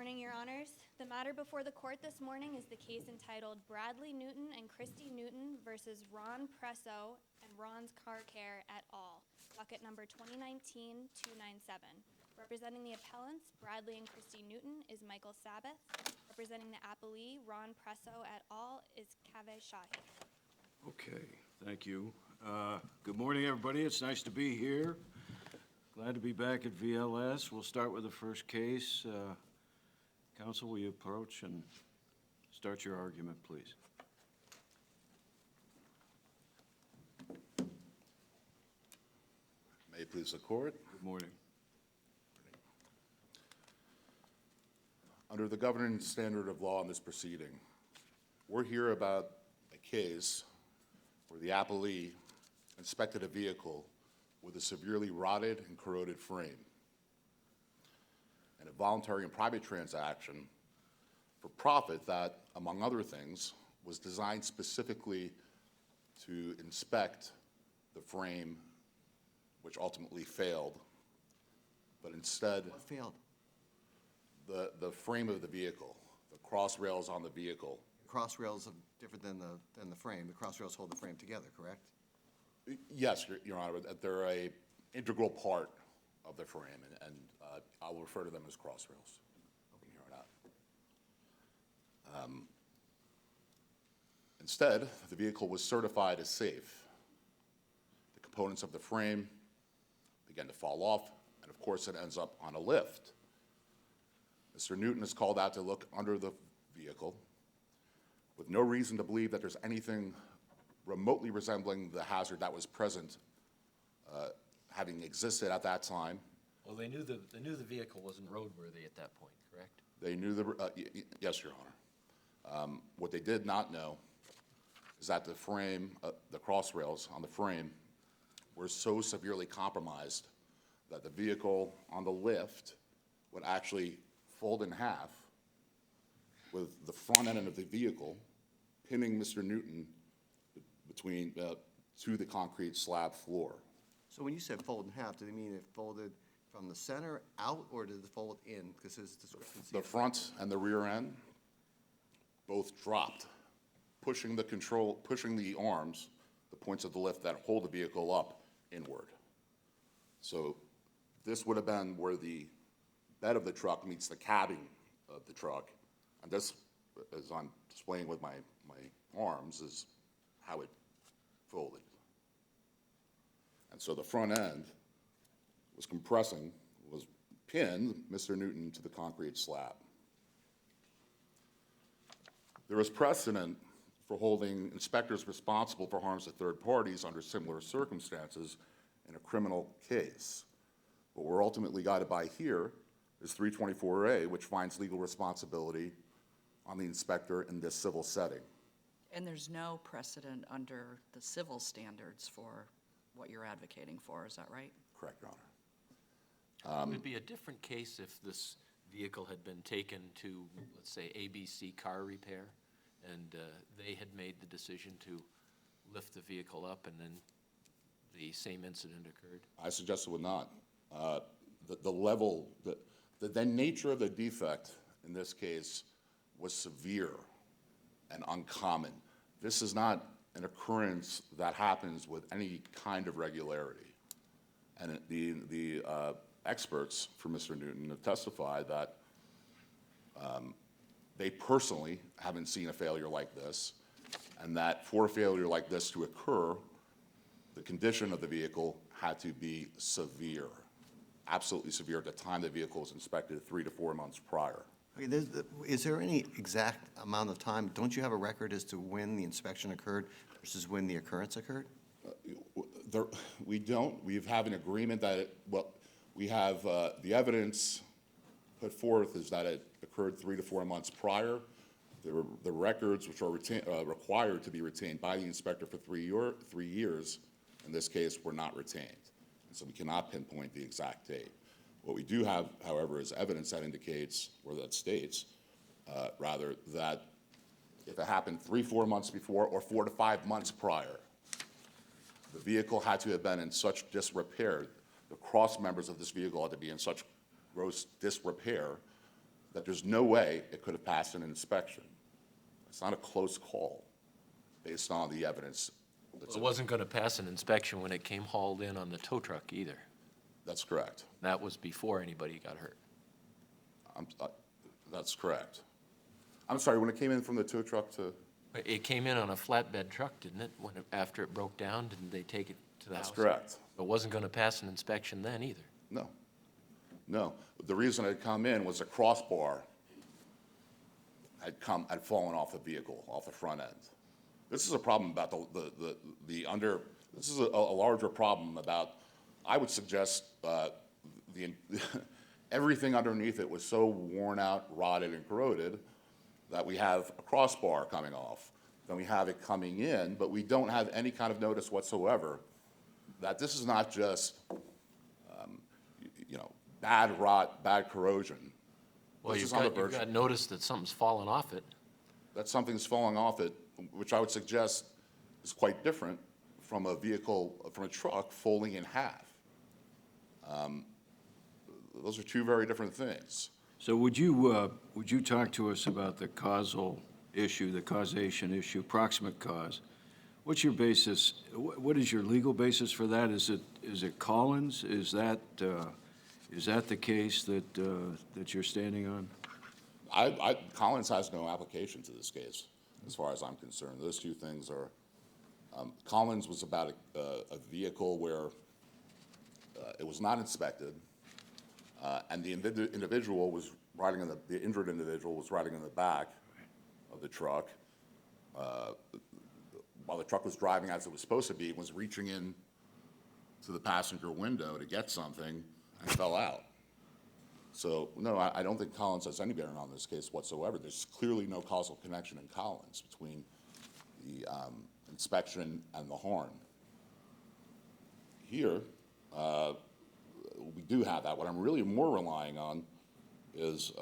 morning, Your Honors. The matter before the court this morning is the case entitled Bradley Newton and Kristi Newton versus Ron Preseau and Ron's Car Care et al., docket number 2019-297. Representing the appellants, Bradley and Kristi Newton, is Michael Sabbath. Representing the appellee, Ron Preseau et al., is Kaveh Shahi. Okay, thank you. Good morning, everybody. It's nice to be here. Glad to be back at VLS. We'll start with the first case. Counsel, will you approach and start your argument, please? May it please the court. Good morning. Under the governing standard of law in this proceeding, we're here about a case where the appellee inspected a vehicle with a severely rotted and corroded frame. And a voluntary and private transaction for profit that, among other things, was designed specifically to inspect the frame, which ultimately failed. But instead, What failed? the frame of the vehicle, the cross rails on the vehicle. Cross rails are different than the frame. The cross rails hold the frame together, correct? Yes, Your Honor, they're a integral part of the frame, and I will refer to them as cross rails from here on out. Instead, the vehicle was certified as safe. The components of the frame began to fall off, and of course, it ends up on a lift. Mr. Newton is called out to look under the vehicle with no reason to believe that there's anything remotely resembling the hazard that was present, having existed at that time. Well, they knew the vehicle wasn't roadworthy at that point, correct? They knew yes, Your Honor. What they did not know is that the frame, the cross rails on the frame, were so severely compromised that the vehicle on the lift would actually fold in half with the front end of the vehicle pinning Mr. Newton between to the concrete slab floor. So when you said fold in half, did it mean it folded from the center out, or did it fold in? Because there's discrepancy. The front and the rear end both dropped, pushing the arms, the points of the lift that hold the vehicle up inward. So this would have been where the bed of the truck meets the cabin of the truck, and this, as I'm displaying with my arms, is how it folded. And so the front end was compressing, was pinned Mr. Newton to the concrete slab. There is precedent for holding inspectors responsible for harms to third parties under similar circumstances in a criminal case. What we're ultimately guided by here is 324A, which finds legal responsibility on the inspector in this civil setting. And there's no precedent under the civil standards for what you're advocating for, is that right? Correct, Your Honor. It would be a different case if this vehicle had been taken to, let's say, ABC Car Repair, and they had made the decision to lift the vehicle up, and then the same incident occurred. I suggest it would not. The nature of the defect in this case was severe and uncommon. This is not an occurrence that happens with any kind of regularity. And the experts for Mr. Newton have testified that they personally haven't seen a failure like this, and that for a failure like this to occur, the condition of the vehicle had to be severe, absolutely severe at the time the vehicle was inspected 3 to 4 months prior. Okay, is there any exact amount of time? Don't you have a record as to when the inspection occurred versus when the occurrence occurred? We don't. We have an agreement that we have the evidence put forth is that it occurred 3 to 4 months prior. The records, which are required to be retained by the inspector for 3 years, in this case, were not retained. And so we cannot pinpoint the exact date. What we do have, however, is evidence that indicates, or that states, rather, that if it happened 3 to 4 months before or 4 to 5 months prior, the vehicle had to have been in such disrepair, the cross members of this vehicle had to be in such gross disrepair that there's no way it could have passed an inspection. It's not a close call based on the evidence. It wasn't going to pass an inspection when it came hauled in on the tow truck either. That's correct. That was before anybody got hurt. That's correct. I'm sorry, when it came in from the tow truck to, It came in on a flatbed truck, didn't it? After it broke down, didn't they take it to the house? that's correct. It wasn't going to pass an inspection then either. No. No. The reason it had come in was a crossbar had fallen off the vehicle, off the front end. This is a problem about this is a larger problem about, I would suggest, everything underneath it was so worn out, rotted, and corroded that we have a crossbar coming off. Then we have it coming in, but we don't have any kind of notice whatsoever that this is not just, bad rot, bad corrosion. Well, This you've is on the got verge notice that something's fallen off it. that something's falling off it, which I would suggest is quite different from a vehicle, from a truck folding in half. Those are two very different things. So would you talk to us about the causal issue, the causation issue, proximate cause? What's your basis, what is your legal basis for that? Is it Collins? Is that the case that you're standing on? Collins has no application to this case, as far as I'm concerned. Those two things are, Collins was about a vehicle where it was not inspected, and the individual was riding in the injured individual was riding in the back of the truck, while the truck was driving as it was supposed to be, was reaching in to the passenger window to get something and fell out. So, no, I don't think Collins has any bearing on this case whatsoever. There's clearly no causal connection in Collins between the inspection and the harm. Here, we do have that. What I'm really more relying on is,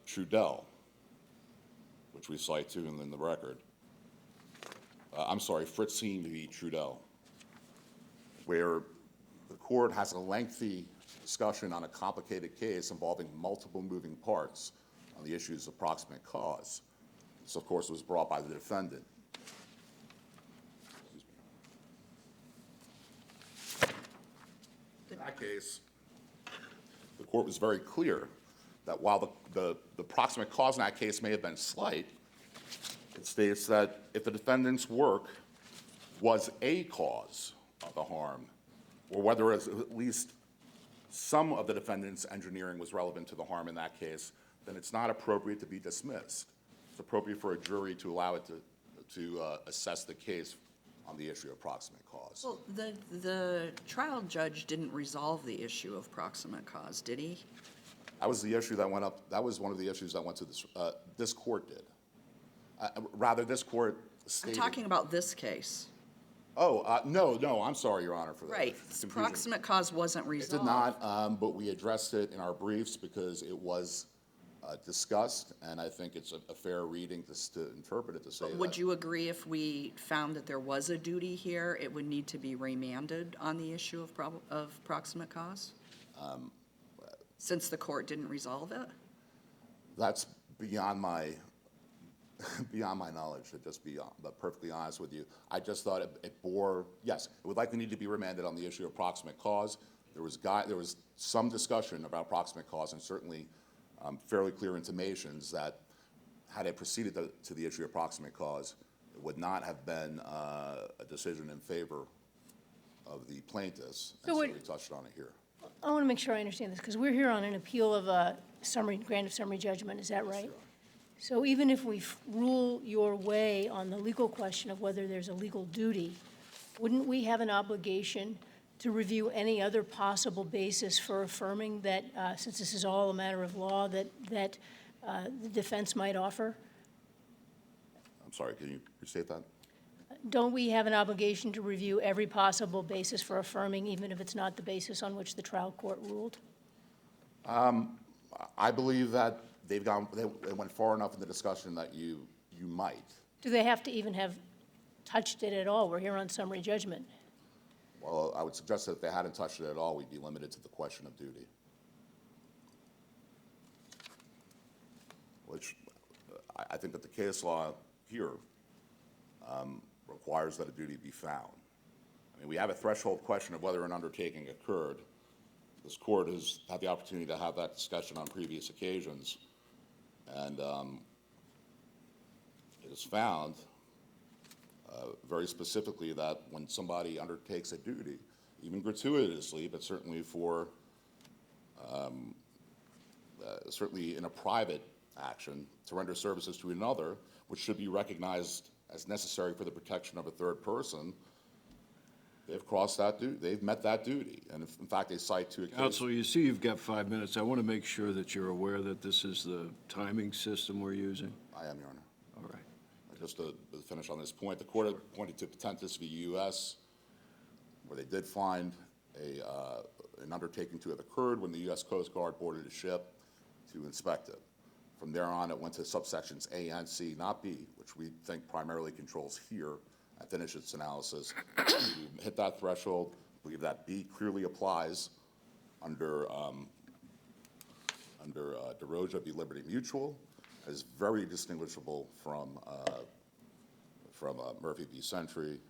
Trudell, which we cite to in the record. Fritzine v. Trudell, where the court has a lengthy discussion on a complicated case involving multiple moving parts on the issues of proximate cause. This, of course, was brought by the defendant. In that case, the court was very clear that while the proximate cause in that case may have been slight, it states that if the defendant's work was a cause of the harm, or whether at least some of the defendant's engineering was relevant to the harm in that case, then it's not appropriate to be dismissed. It's appropriate for a jury to allow it to assess the case on the issue of proximate cause. Well, the trial judge didn't resolve the issue of proximate cause, did he? That was the issue that went up. That was one of the issues that went to this court did. Rather, this court stated. I'm talking about this case. Oh, no, I'm sorry, Your Honor, for that. Right, confusion. proximate cause wasn't It resolved. did not, but we addressed it in our briefs because it was discussed, and I think it's a fair reading to interpret it to say that. Would you agree if we found that there was a duty here, it would need to be remanded on the issue of proximate cause? Since the court didn't resolve it? That's beyond my knowledge, to just be perfectly honest with you. I just thought it bore, yes, it would likely need to be remanded on the issue of proximate cause. There was some discussion about proximate cause, and certainly fairly clear intimations that had it proceeded to the issue of proximate cause, it would not have been a decision in favor of the plaintiffs. So and what- so we touched on it here. I want to make sure I understand this, because we're here on an appeal of a grant of summary judgment, is that right? So even if we rule your way on the legal question of whether there's a legal duty, wouldn't we have an obligation to review any other possible basis for affirming that, since this is all a matter of law, that the defense might offer? I'm sorry, can you restate that? Don't we have an obligation to review every possible basis for affirming, even if it's not the basis on which the trial court ruled? I believe that they went far enough in the discussion that you might. Do they have to even have touched it at all? We're here on summary judgment. Well, I would suggest that if they hadn't touched it at all, we'd be limited to the question of duty. Which I think that the case law here requires that a duty be found. I mean, we have a threshold question of whether an undertaking occurred. This court has had the opportunity to have that discussion on previous occasions, and it is found very specifically that when somebody undertakes a duty, even gratuitously, but certainly for certainly in a private action to render services to another, which should be recognized as necessary for the protection of a third person, they've crossed that duty. They've met that duty, and if, in fact, they cite to a case. Counsel, you see you've got 5 minutes. I want to make sure that you're aware that this is the timing system we're using. I am, Your Honor. All right. Just to finish on this point, the court had pointed to Plaintiffs v. U.S., where they did find an undertaking to have occurred when the U.S. Coast Guard boarded a ship to inspect it. From there on, it went to subsections A and C, not B, which we think primarily controls here, and finished its analysis. We hit that threshold. We believe that B clearly applies under DeRoja v. Liberty Mutual. It is very distinguishable from Murphy v. Century,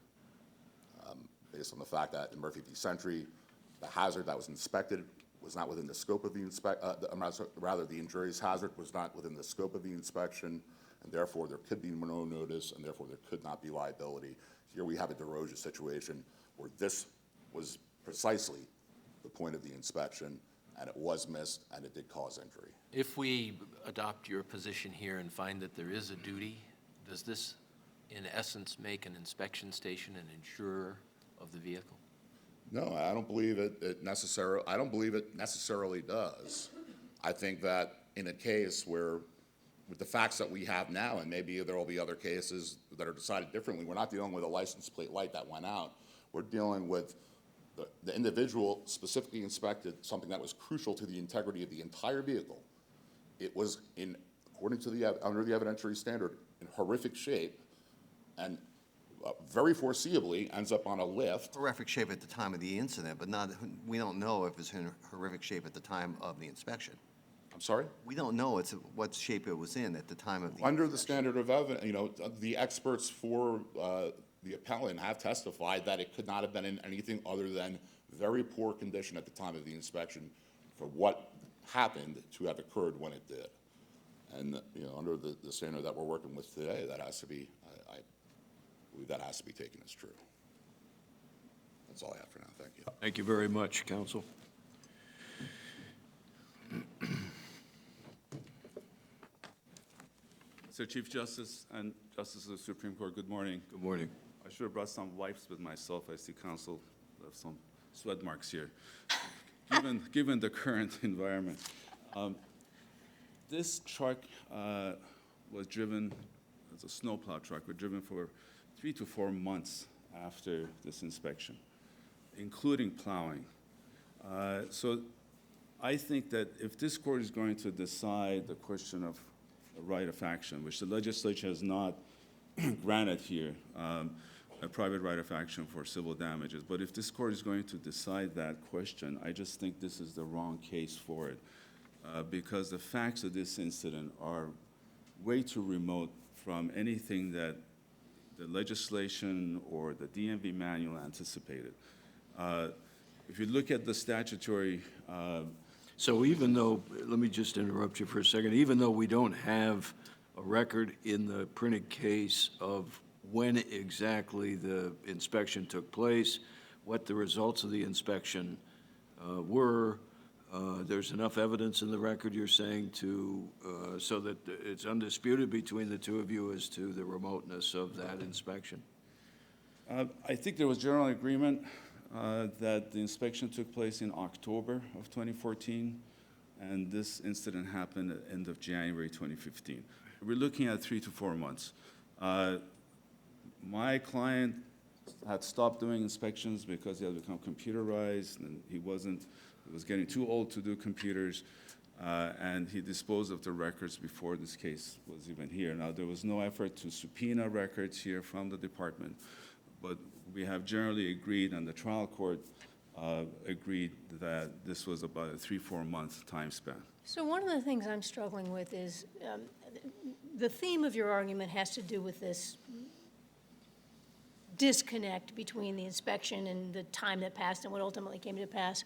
based on the fact that in Murphy v. Century, the hazard that was inspected was not within the scope of the rather the injurious hazard was not within the scope of the inspection, and therefore there could be no notice, and therefore there could not be liability. Here we have a DeRoja situation where this was precisely the point of the inspection, and it was missed, and it did cause injury. If we adopt your position here and find that there is a duty, does this, in essence, make an inspection station an insurer of the vehicle? No, I don't believe it necessarily does. I think that in a case where, with the facts that we have now, and maybe there will be other cases that are decided differently, we're not dealing with a license plate light that went out. We're dealing with the individual specifically inspected something that was crucial to the integrity of the entire vehicle. It was according to under the evidentiary standard, in horrific shape, and very foreseeably ends up on a lift. Horrific shape at the time of the incident, but we don't know if it's in horrific shape at the time of the inspection. I'm sorry? We don't know what shape it was in at the time of the Under the standard of evidence, the experts for the appellant have testified that it could not have been in anything other than very poor condition at the time of the inspection for what happened to have occurred when it did. And, under the standard that we're working with today, that has to be, I believe that has to be taken as true. That's all I have for now. Thank you. Thank you very much, counsel. Mr. Chief Justice and Justice of the Supreme Court, good morning. Good morning. I should have brought some wipes with myself. I see counsel have some sweat marks here, given the current environment. This truck was driven, as a snowplow truck, was driven for 3 to 4 months after this inspection, including plowing. So I think that if this court is going to decide the question of a right of action, which the legislature has not granted here, a private right of action for civil damages. But if this court is going to decide that question, I just think this is the wrong case for it, because the facts of this incident are way too remote from anything that the legislation or the DMV manual anticipated. If you look at the statutory So even though, let me just interrupt you for a second, even though we don't have a record in the printed case of when exactly the inspection took place, what the results of the inspection were, there's enough evidence in the record, you're saying, so that it's undisputed between the two of you as to the remoteness of that inspection? I think there was general agreement that the inspection took place in October of 2014, and this incident happened at the end of January 2015. We're looking at 3 to 4 months. My client had stopped doing inspections because he had become computerized, and he was getting too old to do computers, and he disposed of the records before this case was even here. Now, there was no effort to subpoena records here from the department, but we have generally agreed, and the trial court agreed that this was about a 3-4 month time span. So one of the things I'm struggling with is, the theme of your argument has to do with this disconnect between the inspection and the time that passed and what ultimately came to pass.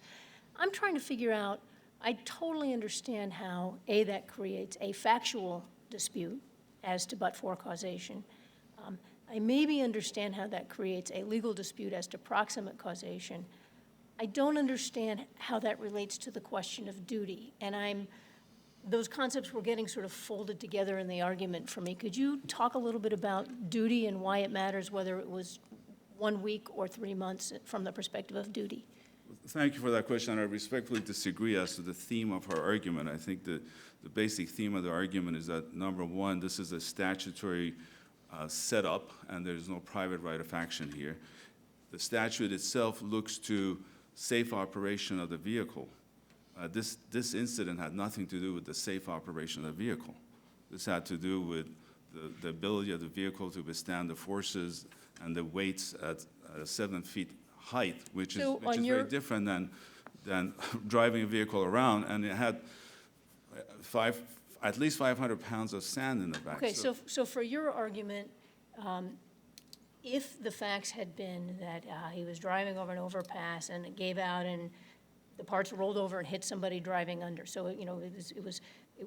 I'm trying to figure out, I totally understand how, A, that creates a factual dispute as to but-for causation. I maybe understand how that creates a legal dispute as to proximate causation. I don't understand how that relates to the question of duty. And those concepts were getting sort of folded together in the argument for me. Could you talk a little bit about duty and why it matters, whether it was 1 week or 3 months from the perspective of duty? Thank you for that question. I respectfully disagree as to the theme of her argument. I think the basic theme of the argument is that, number one, this is a statutory setup, and there's no private right of action here. The statute itself looks to safe operation of the vehicle. This incident had nothing to do with the safe operation of the vehicle. This had to do with the ability of the vehicle to withstand the forces and the weights at 7 feet height, which is very different than driving a vehicle around, and it had at least 500 pounds of sand in the back. Okay, so for your argument, if the facts had been that he was driving over an overpass and it gave out and the parts rolled over and hit somebody driving under, so it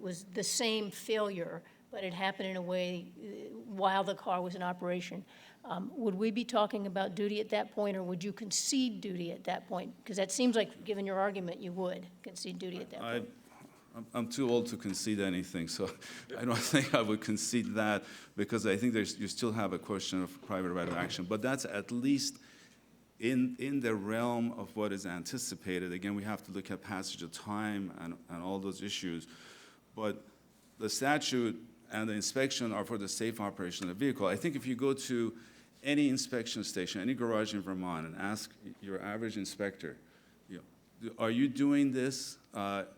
was the same failure, but it happened in a way while the car was in operation, would we be talking about duty at that point, or would you concede duty at that point? Because that seems like, given your argument, you would concede duty at that point. I'm too old to concede anything, so I don't think I would concede that, because I think you still have a question of private right of action. But that's at least in the realm of what is anticipated. Again, we have to look at passage of time and all those issues. But the statute and the inspection are for the safe operation of the vehicle. I think if you go to any inspection station, any garage in Vermont, and ask your average inspector, are you doing this?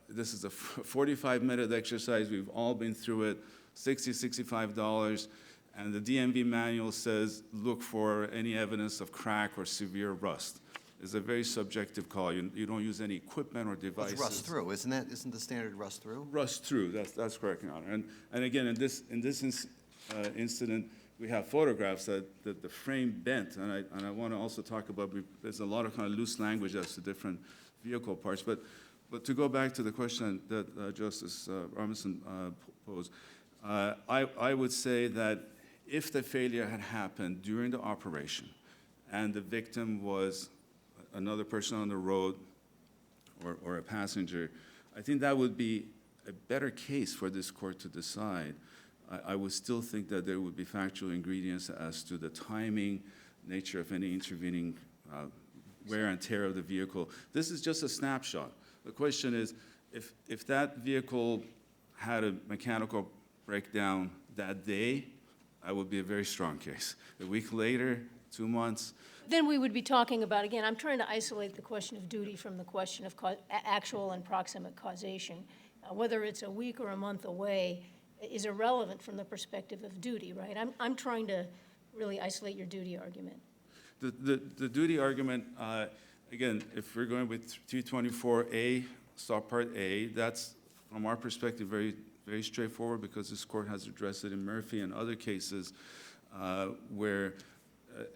This is a 45-minute exercise. We've all been through it, $60, $65. And the DMV manual says, look for any evidence of crack or severe rust. It's a very subjective call. You don't use any equipment or devices. It's rust through, isn't the standard rust through? Rust through, that's correct, Your Honor. And again, in this incident, we have photographs that the frame bent, and I want to also talk about, there's a lot of kind of loose language as to different vehicle parts. But to go back to the question that Justice Robinson posed, I would say that if the failure had happened during the operation and the victim was another person on the road or a passenger, I think that would be a better case for this court to decide. I would still think that there would be factual ingredients as to the timing, nature of any intervening wear and tear of the vehicle. This is just a snapshot. The question is, if that vehicle had a mechanical breakdown that day, I would be a very strong case. A week later, 2 months. Then we would be talking about, again, I'm trying to isolate the question of duty from the question of actual and proximate causation. Whether it's a week or a month away is irrelevant from the perspective of duty, right? I'm trying to really isolate your duty argument. The duty argument, again, if we're going with 324A, subpart A, that's, from our perspective, very, very straightforward, because this court has addressed it in Murphy and other cases where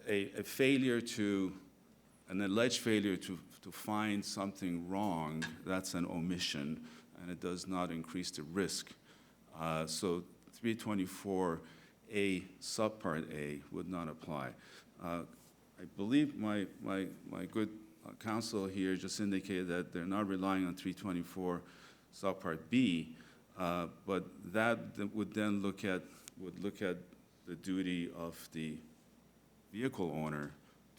an alleged failure to find something wrong, that's an omission, and it does not increase the risk. So 324A, subpart A, would not apply. I believe my good counsel here just indicated that they're not relying on 324 subpart B, but that would then look at the duty of the vehicle owner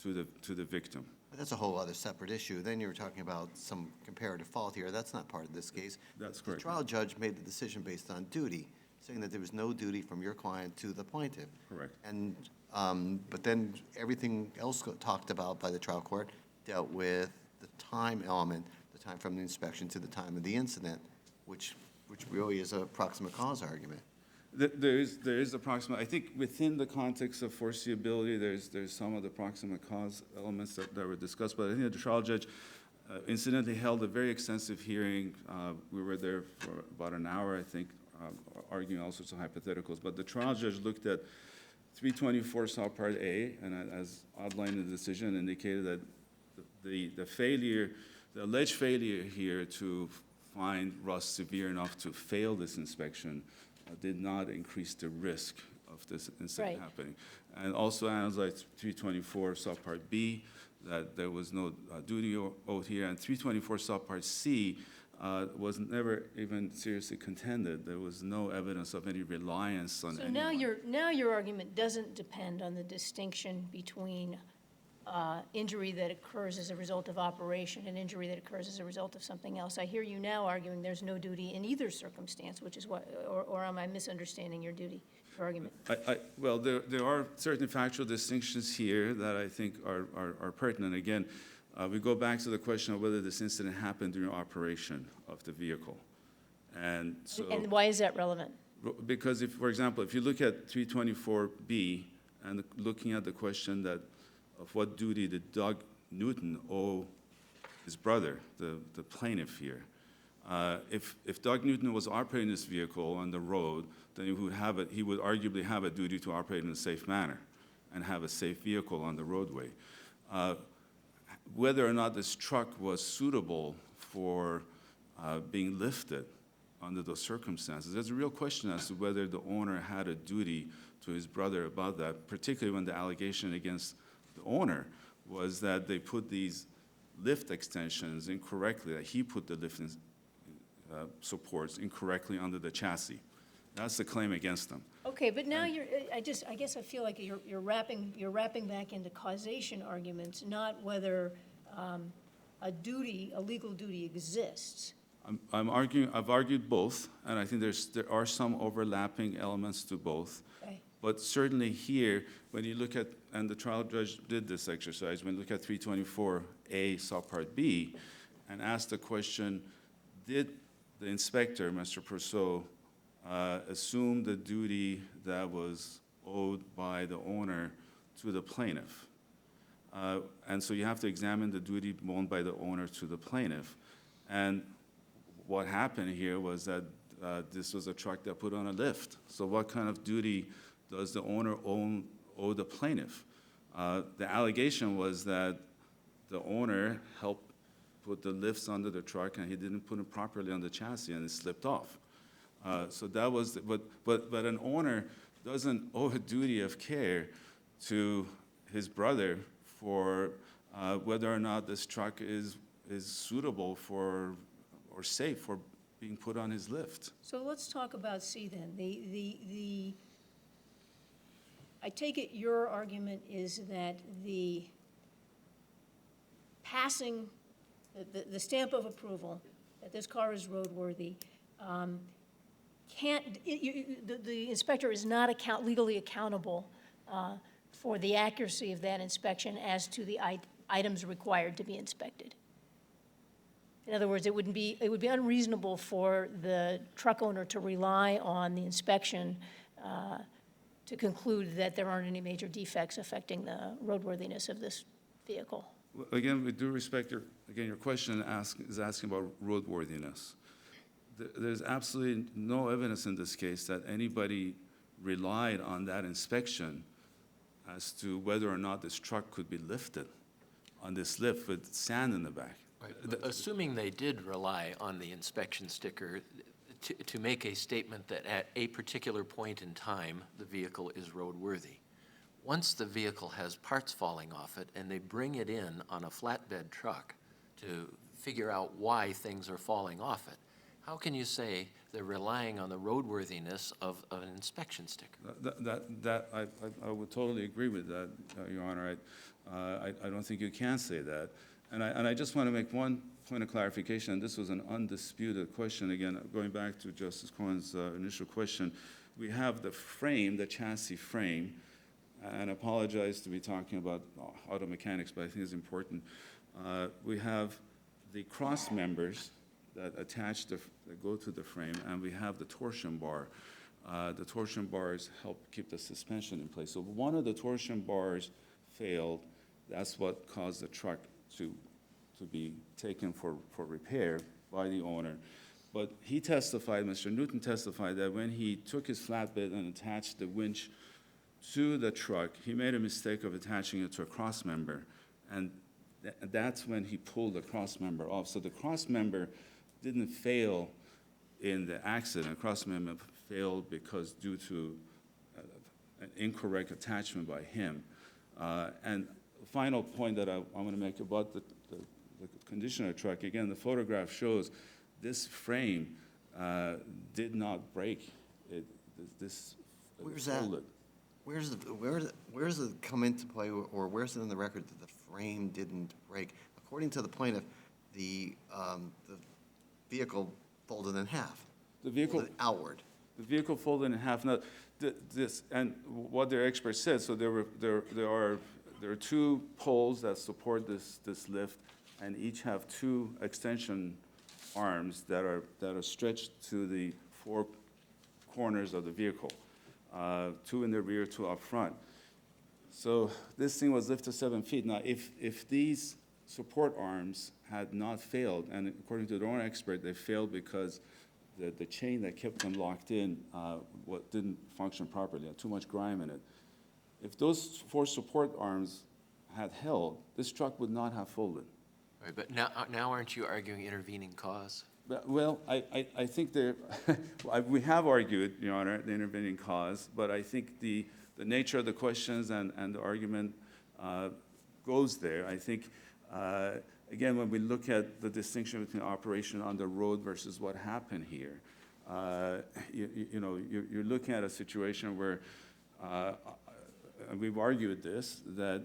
to the victim. But that's a whole other separate issue. Then you were talking about some comparative fault here. That's not part of this case. That's correct. The trial judge made the decision based on duty, saying that there was no duty from your client to the plaintiff. Correct. And, but then everything else talked about by the trial court dealt with the time element, the time from the inspection to the time of the incident, which really is a proximate cause argument. There is approximate, I think within the context of foreseeability, there's some of the proximate cause elements that were discussed, but I think the trial judge incidentally held a very extensive hearing. We were there for about an hour, I think, arguing all sorts of hypotheticals, but the trial judge looked at 324 subpart A, and as outlined in the decision, indicated that the alleged failure here to find rust severe enough to fail this inspection did not increase the risk of this incident Right. happening. And also analyzed 324 subpart B, that there was no duty owed here, and 324 subpart C was never even seriously contended. There was no evidence of any reliance on So anyone. now your argument doesn't depend on the distinction between injury that occurs as a result of operation and injury that occurs as a result of something else. I hear you now arguing there's no duty in either circumstance, which is what, or am I misunderstanding your duty, your argument? Well, there are certain factual distinctions here that I think are pertinent. Again, we go back to the question of whether this incident happened during operation of the vehicle. And so. And why is that relevant? Because if, for example, if you look at 324B and looking at the question of what duty did Doug Newton owe his brother, the plaintiff here, if Doug Newton was operating this vehicle on the road, then he would arguably have a duty to operate in a safe manner and have a safe vehicle on the roadway. Whether or not this truck was suitable for being lifted under those circumstances, there's a real question as to whether the owner had a duty to his brother about that, particularly when the allegation against the owner was that they put these lift extensions incorrectly, that he put the lift supports incorrectly under the chassis. That's the claim against them. Okay, but now I guess I feel like you're wrapping back into causation arguments, not whether a legal duty exists. I've argued both, and I think there are some overlapping elements to both. Okay. But certainly here, when you look at, and the trial judge did this exercise, when you look at 324A subpart B, and asked the question, did the inspector, Mr. Preseau, assume the duty that was owed by the owner to the plaintiff? And so you have to examine the duty owed by the owner to the plaintiff. And what happened here was that this was a truck that put on a lift. So what kind of duty does the owner owe the plaintiff? The allegation was that the owner helped put the lifts under the truck and he didn't put it properly on the chassis and it slipped off. So that was, but an owner doesn't owe a duty of care to his brother for whether or not this truck is suitable for or safe for being put on his lift. So let's talk about C then. I take it your argument is that the passing, the stamp of approval that this car is roadworthy, the inspector is not legally accountable for the accuracy of that inspection as to the items required to be inspected. In other words, it would be unreasonable for the truck owner to rely on the inspection to conclude that there aren't any major defects affecting the roadworthiness of this vehicle. Again, with due respect, your question is asking about roadworthiness. There's absolutely no evidence in this case that anybody relied on that inspection as to whether or not this truck could be lifted on this lift with sand in the back. Right. But assuming they did rely on the inspection sticker to make a statement that at a particular point in time, the vehicle is roadworthy. Once the vehicle has parts falling off it and they bring it in on a flatbed truck to figure out why things are falling off it, how can you say they're relying on the roadworthiness of an inspection sticker? I would totally agree with that, Your Honor. I don't think you can say that. And I just want to make one point of clarification. This was an undisputed question. Again, going back to Justice Cohen's initial question, we have the frame, the chassis frame, and I apologize to be talking about auto mechanics, but I think it's important. We have the cross members that attach that go to the frame, and we have the torsion bar. the torsion bars help keep the suspension in place. So one of the torsion bars failed. That's what caused the truck to be taken for repair by the owner. But he testified, Mr. Newton testified, that when he took his flatbed and attached the winch to the truck, he made a mistake of attaching it to a cross member. And that's when he pulled the cross member off. So the cross member didn't fail in the accident. The cross member failed because due to an incorrect attachment by him. And the final point that I want to make about the condition of the truck, again, the photograph shows this frame did not break. This Where's that? folded. Where does it come into play, or where's it in the record that the frame didn't break? According to the plaintiff, the vehicle folded in half. The vehicle, Folded outward. the vehicle folded in half. Now, this, and what their expert said, so there are two poles that support this lift, and each have two extension arms that are stretched to the four corners of the vehicle, two in the rear, two up front. So this thing was lifted 7 feet. Now, if these support arms had not failed, and according to their own expert, they failed because the chain that kept them locked in didn't function properly, had too much grime in it. If those four support arms had held, this truck would not have folded. Right, but now aren't you arguing intervening cause? Well, I think we have argued, Your Honor, the intervening cause, but I think the nature of the questions and the argument goes there. I think, again, when we look at the distinction between operation on the road versus what happened here, you're looking at a situation where, and we've argued this, that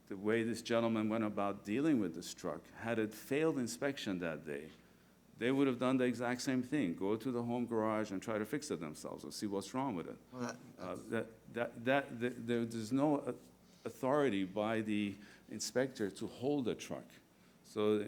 the way this gentleman went about dealing with this truck, had it failed inspection that day, they would have done the exact same thing, go to the home garage and try to fix it themselves or see what's wrong with it. Well, There's no authority by the inspector to hold a truck. So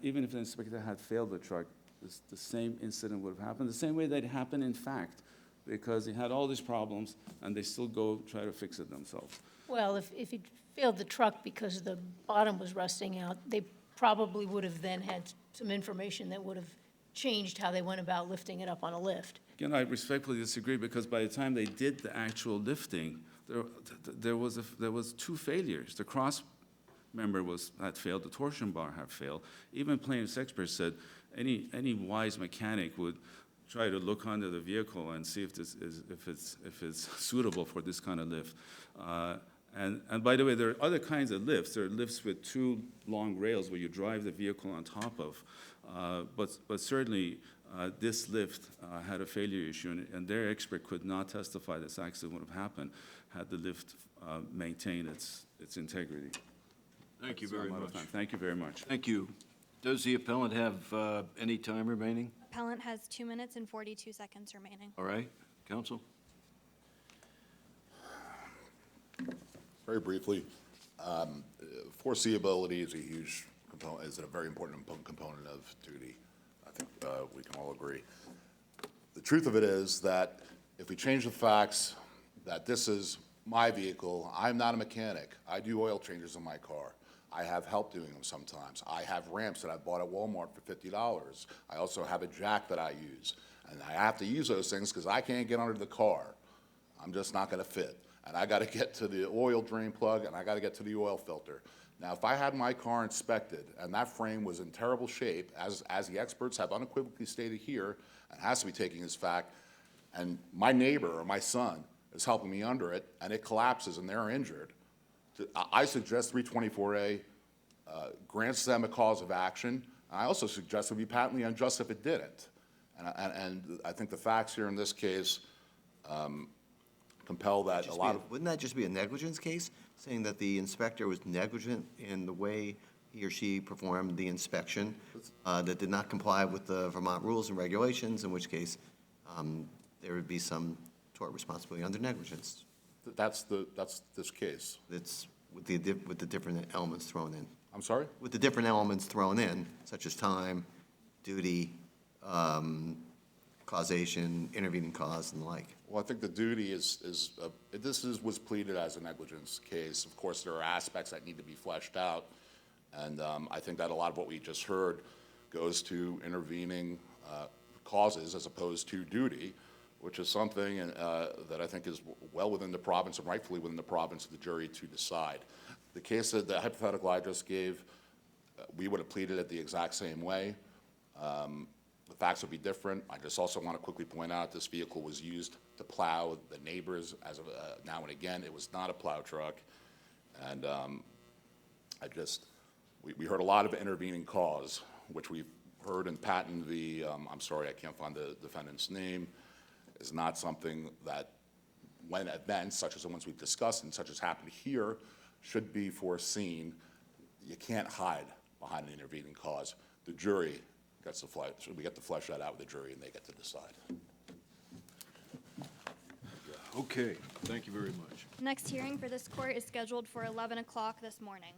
even if the inspector had failed the truck, the same incident would have happened, the same way that it happened in fact, because he had all these problems and they still go try to fix it themselves. Well, if he failed the truck because the bottom was rusting out, they probably would have then had some information that would have changed how they went about lifting it up on a lift. Again, I respectfully disagree, because by the time they did the actual lifting, there was two failures. The cross member had failed, the torsion bar had failed. Even plaintiff's experts said any wise mechanic would try to look under the vehicle and see if it's suitable for this kind of lift. And by the way, there are other kinds of lifts. There are lifts with two long rails where you drive the vehicle on top of. But certainly, this lift had a failure issue, and their expert could not testify this accident would have happened had the lift maintained its integrity. Thank you So very I'm out of much. time. Thank you very much. Thank you. Does the appellant have any time remaining? Appellant has 2 minutes and 42 seconds remaining. All right, counsel? Very briefly, foreseeability is a huge component, is a very important component of duty. I think we can all agree. The truth of it is that if we change the facts that this is my vehicle, I'm not a mechanic. I do oil changes in my car. I have help doing them sometimes. I have ramps that I bought at Walmart for $50. I also have a jack that I use. And I have to use those things because I can't get under the car. I'm just not gonna fit. And I gotta get to the oil drain plug and I gotta get to the oil filter. Now, if I had my car inspected and that frame was in terrible shape, as the experts have unequivocally stated here, and has to be taking as fact, and my neighbor or my son is helping me under it, and it collapses and they're injured, I suggest 324A grants them a cause of action. I also suggest it would be patently unjust if it didn't. And I think the facts here in this case compel that a lot of... Wouldn't that just be a negligence case, saying that the inspector was negligent in the way he or she performed the inspection, that did not comply with the Vermont rules and regulations, in which case there would be some tort responsibility under negligence? That's this case. It's with the different elements thrown in. I'm sorry? With the different elements thrown in, such as time, duty, causation, intervening cause, and the like. Well, I think the duty was pleaded as a negligence case. Of course, there are aspects that need to be fleshed out, and I think that a lot of what we just heard goes to intervening causes as opposed to duty, which is something that I think is well within the province and rightfully within the province of the jury to decide. The case that the hypothetical I just gave, we would have pleaded it the exact same way. The facts would be different. I just also want to quickly point out this vehicle was used to plow the neighbors as of now and again. It was not a plow truck. And we heard a lot of intervening cause, which we've heard in Patton v. I'm sorry, I can't find the defendant's name, is not something that when events such as the ones we've discussed and such as happened here should be foreseen. You can't hide behind an intervening cause. The jury gets to flesh, we get to flesh that out with the jury and they get to decide. Okay, thank you very much. Next hearing for this court is scheduled for 11 o'clock this morning.